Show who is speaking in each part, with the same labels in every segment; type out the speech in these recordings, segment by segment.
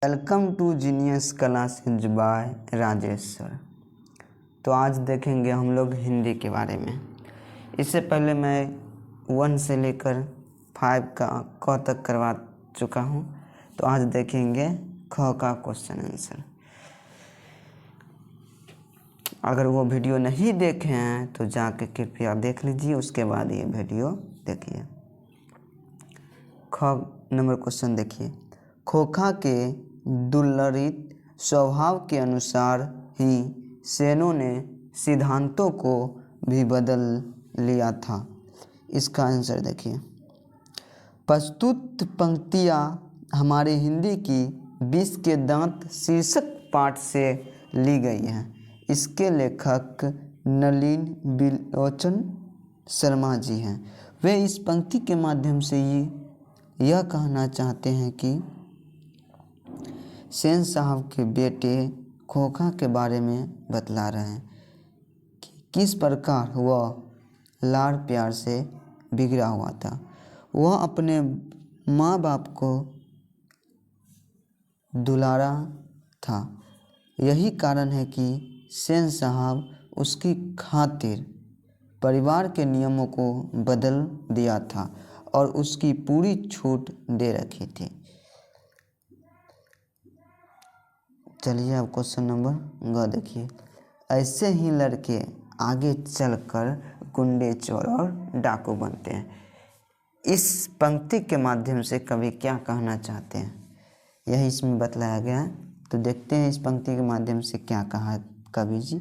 Speaker 1: Welcome to genius classes by Rajesh sir. तो आज देखेंगे हम लोग हिंदी के बारे में। इससे पहले मैं 1 से लेकर 5 का क तक करवा चुका हूँ। तो आज देखेंगे ख का क्वेश्चन आंसर। अगर वो वीडियो नहीं देखे हैं तो जाके कृपया देख लीजिए, उसके बाद ये वीडियो देखिए। ख नंबर क्वेश्चन देखिए। खोखा के दुर्ललित स्वभाव के अनुसार ही सेनों ने सिद्धांतों को भी बदल लिया था। इसका आंसर देखिए। प्रस्तुत पंक्तियाँ हमारी हिंदी की 20 के दांत शीर्षक पाठ से ली गई हैं। इसके लेखक नलिन बिलोचन शर्मा जी हैं। वे इस पंक्ति के माध्यम से यह कहना चाहते हैं कि सेन साहब के बेटे खोखा के बारे में बतला रहे हैं कि किस प्रकार वह लाड़ प्यार से बिगड़ा हुआ था। वह अपने माँ बाप को दुलारा था। यही कारण है कि सेन साहब उसकी खातिर परिवार के नियमों को बदल दिया था और उसकी पूरी छूट दे रखी थी। चलिए अब क्वेश्चन नंबर ग देखिए। ऐसे ही लड़के आगे चलकर गुंडे, चोर और डाकू बनते हैं। इस पंक्ति के माध्यम से कवि क्या कहना चाहते हैं, यही इसमें बतलाया गया है। तो देखते हैं इस पंक्ति के माध्यम से क्या कहा है कवि जी।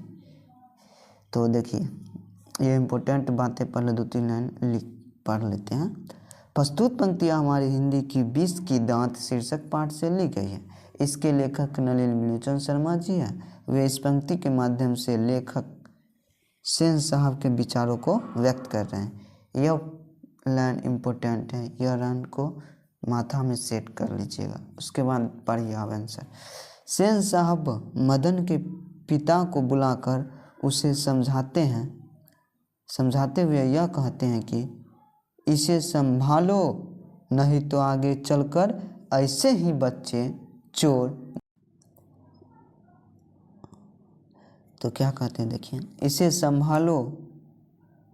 Speaker 1: तो देखिए, ये इम्पोर्टेंट बातें पहले 2-3 लाइन पढ़ लेते हैं। प्रस्तुत पंक्तियाँ हमारी हिंदी की 20 की दांत शीर्षक पाठ से ली गई है। इसके लेखक नलिन बिलोचन शर्मा जी हैं। वे इस पंक्ति के माध्यम से लेखक सेन साहब के विचारों को व्यक्त कर रहे हैं। यह लाइन इम्पोर्टेंट है, यह लाइन को माथा में सेट कर लीजिएगा। उसके बाद पढ़िए आप आंसर। सेन साहब मदन के पिता को बुलाकर उसे समझाते हुए यह कहते हैं कि इसे संभालो, नहीं तो आगे चलकर ऐसे ही बच्चे चोर। तो क्या कहते हैं देखिए, इसे संभालो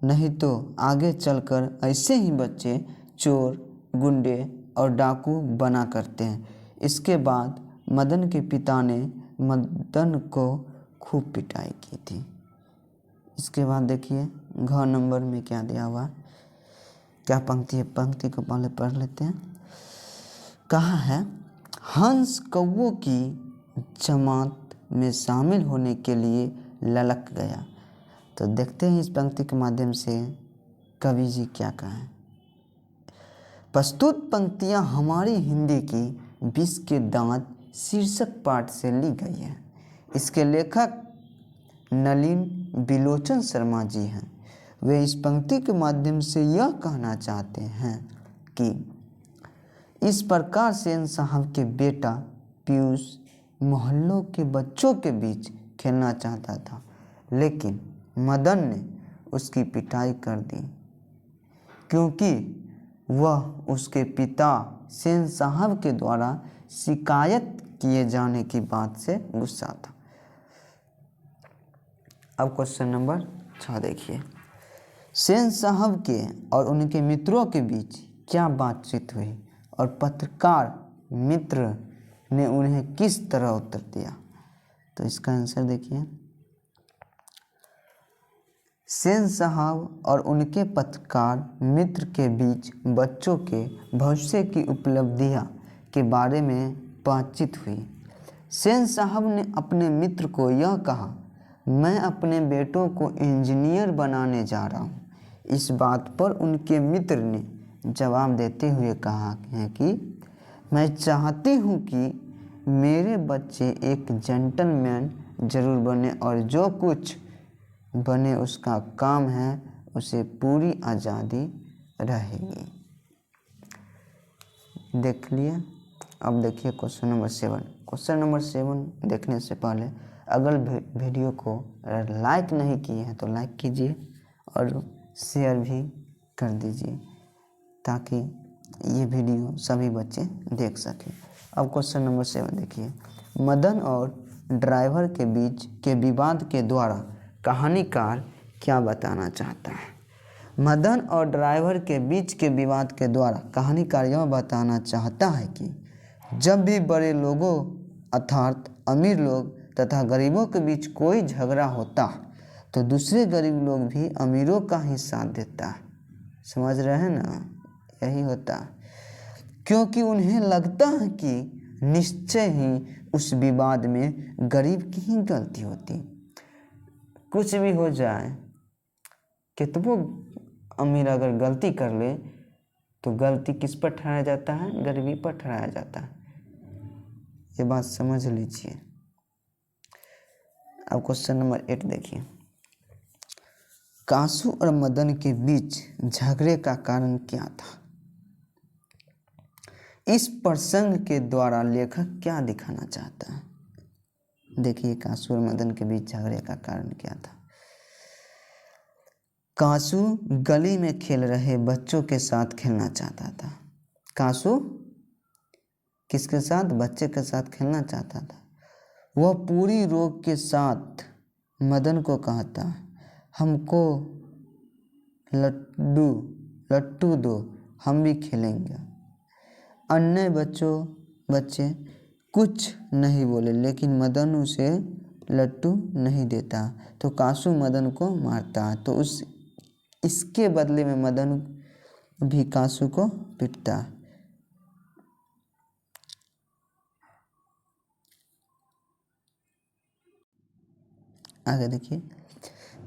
Speaker 1: नहीं तो आगे चलकर ऐसे ही बच्चे चोर, गुंडे और डाकू बना करते हैं। इसके बाद मदन के पिता ने मदन को खूब पिटाई की थी। इसके बाद देखिए घ नंबर में क्या दिया हुआ, क्या पंक्ति है, पंक्ति को पहले पढ़ लेते हैं। कहा है, हंस कौओं की जमात में शामिल होने के लिए ललक गया। तो देखते हैं इस पंक्ति के माध्यम से कवि जी क्या कहा। प्रस्तुत पंक्तियाँ हमारी हिंदी की 20 के दांत शीर्षक पाठ से ली गई है। इसके लेखक नलिन बिलोचन शर्मा जी हैं। वे इस पंक्ति के माध्यम से यह कहना चाहते हैं कि इस प्रकार सेन साहब के बेटा पीयूष मोहल्लों के बच्चों के बीच खेलना चाहता था, लेकिन मदन ने उसकी पिटाई कर दी क्योंकि वह उसके पिता सेन साहब के द्वारा शिकायत किए जाने की बात से गुस्सा था। अब क्वेश्चन नंबर 6 देखिए। सेन साहब के और उनके मित्रों के बीच क्या बातचीत हुई और पत्रकार मित्र ने उन्हें किस तरह उत्तर दिया। तो इसका आंसर देखिए। सेन साहब और उनके पत्रकार मित्र के बीच बच्चों के भविष्य की उपलब्धियां के बारे में बातचीत हुई। सेन साहब ने अपने मित्र को यह कहा, मैं अपने बेटों को इंजीनियर बनाने जा रहा हूँ। इस बात पर उनके मित्र ने जवाब देते हुए कहा है कि मैं चाहती हूँ कि मेरे बच्चे एक जेंटलमैन जरूर बने और जो कुछ बने उसका काम है, उसे पूरी आज़ादी रहेगी। देख लिए। अब देखिए क्वेश्चन नंबर 7। क्वेश्चन नंबर 7 देखने से पहले अगर वीडियो को लाइक नहीं किए हैं तो लाइक कीजिए और शेयर भी कर दीजिए ताकि ये वीडियो सभी बच्चे देख सकें। अब क्वेश्चन नंबर 7 देखिए, मदन और ड्राइवर के बीच के विवाद के द्वारा कहानीकार क्या बताना चाहता है। मदन और ड्राइवर के बीच के विवाद के द्वारा कहानीकार यह बताना चाहता है कि जब भी बड़े लोगों अर्थात अमीर लोग तथा गरीबों के बीच कोई झगड़ा होता तो दूसरे गरीब लोग भी अमीरों का ही साथ देता। समझ रहे हैं ना, यही होता, क्योंकि उन्हें लगता है कि निश्चय ही उस विवाद में गरीब की ही गलती होती। कुछ भी हो जाए, कितनों अमीर अगर गलती कर ले तो गलती किस पर ठहराया जाता है, गरीबी पर ठहराया जाता है। ये बात समझ लीजिए। अब क्वेश्चन नंबर 8 देखिए, कासू और मदन के बीच झगड़े का कारण क्या था। इस प्रसंग के द्वारा लेखक क्या दिखाना चाहता है। देखिए, कासू और मदन के बीच झगड़े का कारण क्या था। कासू गली में खेल रहे बच्चों के साथ खेलना चाहता था। कासू किसके साथ, बच्चे के साथ खेलना चाहता था। वह पूरी रोक के साथ मदन को कहता, हमको लट्टू दो, हम भी खेलेंगे। अन्य बच्चे कुछ नहीं बोले, लेकिन मदन उसे लट्टू नहीं देता तो कासू मदन को मारता है। तो इसके बदले में मदन भी कासू को पीटता। आगे देखिए,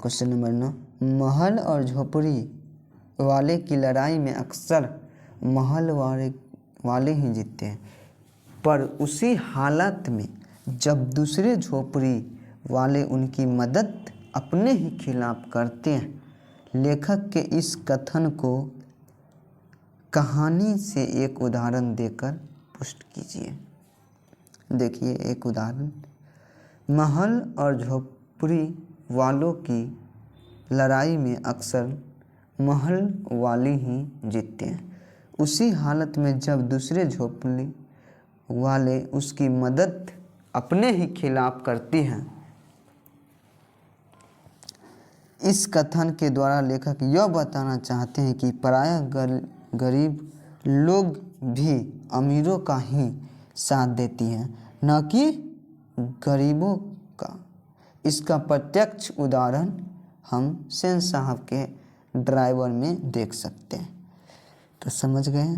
Speaker 1: क्वेश्चन नंबर 9, महल और झोपड़ी वाले की लड़ाई में अक्सर महल वाले ही जीतते हैं, पर उसी हालत में जब दूसरे झोपड़ी वाले उनकी मदद अपने ही खिलाफ करते हैं। लेखक के इस कथन को कहानी से एक उदाहरण देकर पुष्ट कीजिए। देखिए एक उदाहरण, महल और झोपड़ी वालों की लड़ाई में अक्सर महल वाले ही जीतते हैं, उसी हालत में जब दूसरे झोपड़ी वाले उसकी मदद अपने ही खिलाफ करती हैं। इस कथन के द्वारा लेखक यह बताना चाहते हैं कि प्रायः गरीब लोग भी अमीरों का ही साथ देती हैं, न कि गरीबों का। इसका प्रत्यक्ष उदाहरण हम सेन साहब के ड्राइवर में देख सकते हैं। तो समझ गए।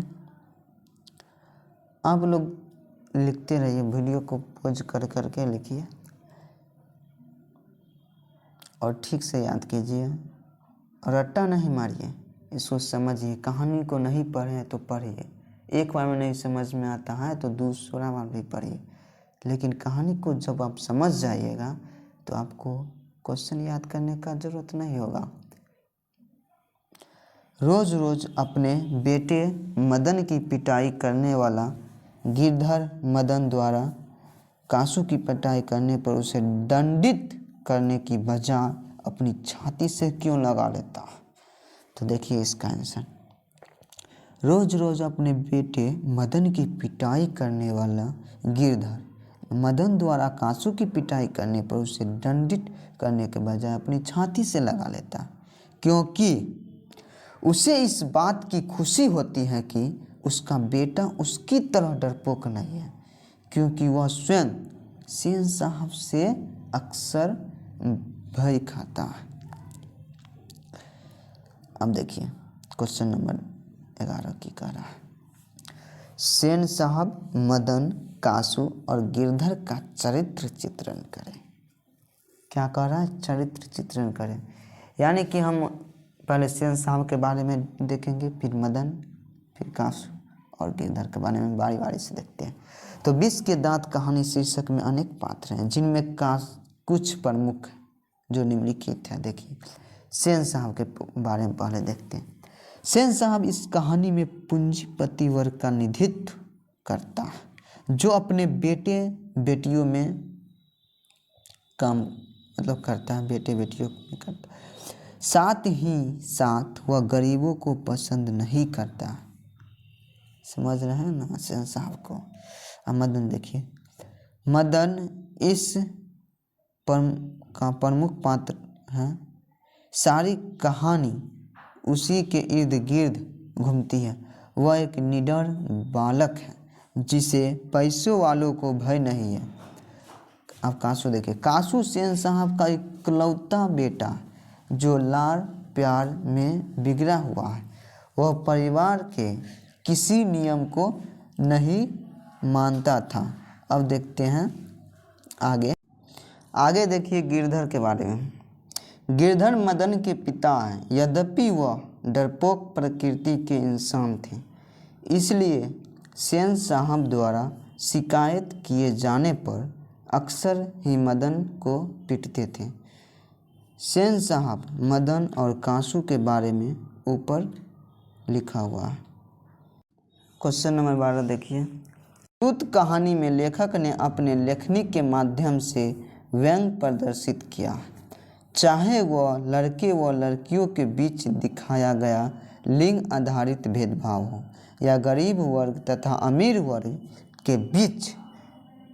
Speaker 1: आप लोग लिखते रहिए, वीडियो को पॉज कर करके लिखिए और ठीक से याद कीजिए, रट्टा नहीं मारिए, इसको समझिए। कहानी को नहीं पढ़े तो पढ़िए, एक बार में नहीं समझ में आता है तो दूसरा बार भी पढ़िए, लेकिन कहानी को जब आप समझ जाइएगा तो आपको क्वेश्चन याद करने का ज़रूरत नहीं होगा। रोज़ रोज़ अपने बेटे मदन की पिटाई करने वाला गिरधर मदन द्वारा कासू की पिटाई करने पर उसे दंडित करने की बजाय अपनी छाती से क्यों लगा लेता। तो देखिए इसका आंसर, रोज़ रोज़ अपने बेटे मदन की पिटाई करने वाला गिरधर मदन द्वारा कासू की पिटाई करने पर उसे दंडित करने के बजाय अपनी छाती से लगा लेता, क्योंकि उसे इस बात की खुशी होती है कि उसका बेटा उसकी तरह डरपोक नहीं है, क्योंकि वह स्वयं सेन साहब से अक्सर भय खाता है। अब देखिए क्वेश्चन नंबर 11 की कह रहा है, सेन साहब मदन, कासू और गिरधर का चरित्र चित्रण करें। क्या कह रहा है, चरित्र चित्रण करें, यानी कि हम पहले सेन साहब के बारे में देखेंगे, फिर मदन, फिर कासू और गिरधर के बारे में बारी बारी से देखते हैं। तो 20 के दांत कहानी शीर्षक में अनेक पात्र हैं, जिनमें कुछ प्रमुख जो निम्नलिखित है। देखिए सेन साहब के बारे में पहले देखते हैं। सेन साहब इस कहानी में पूंजीपति वर्ग का निधित्व करता है, जो अपने बेटे बेटियों में काम करता है, बेटे बेटियों में करता है। साथ ही साथ वह गरीबों को पसंद नहीं करता। समझ रहे हैं ना सेन साहब को। अब मदन देखिए, मदन इस का प्रमुख पात्र है। सारी कहानी उसी के इर्द गिर्द घूमती है। वह एक निडर बालक है जिसे पैसों वालों को भय नहीं है। अब कासू देखिए, कासू सेन साहब का इकलौता बेटा जो लाड़ प्यार में बिगड़ा हुआ है। वह परिवार के किसी नियम को नहीं मानता था। अब देखते हैं आगे देखिए गिरधर के बारे में। गिरधर मदन के पिता हैं। यद्यपि वह डरपोक प्रकृति के इंसान थे, इसलिए सेन साहब द्वारा शिकायत किए जाने पर अक्सर ही मदन को पीटते थे। सेन साहब मदन और कासू के बारे में ऊपर लिखा हुआ है। क्वेश्चन नंबर 12 देखिए, सूत कहानी में लेखक ने अपने लेखनी के माध्यम से व्यंग्य प्रदर्शित किया। चाहे वह लड़के व लड़कियों के बीच दिखाया गया लिंग आधारित भेदभाव हो, या गरीब वर्ग तथा अमीर वर्ग के बीच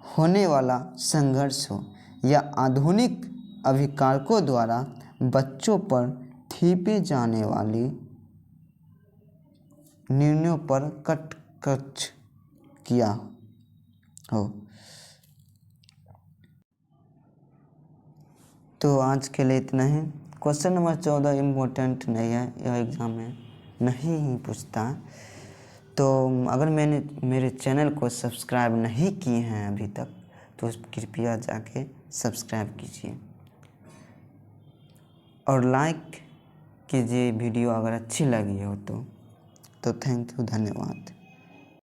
Speaker 1: होने वाला संघर्ष हो, या आधुनिक अभिकारकों द्वारा बच्चों पर थीपे जाने वाली निर्णयों पर कटाक्ष किया हो। तो आज के लिए इतना ही। क्वेश्चन नंबर 14 इम्पोर्टेंट नहीं है, यह एग्ज़ाम में नहीं ही पूछता। तो अगर मैंने मेरे चैनल को सब्सक्राइब नहीं किए हैं अभी तक, तो कृपया जाके सब्सक्राइब कीजिए और लाइक कीजिए वीडियो अगर अच्छी लगी हो तो थैंक यू, धन्यवाद।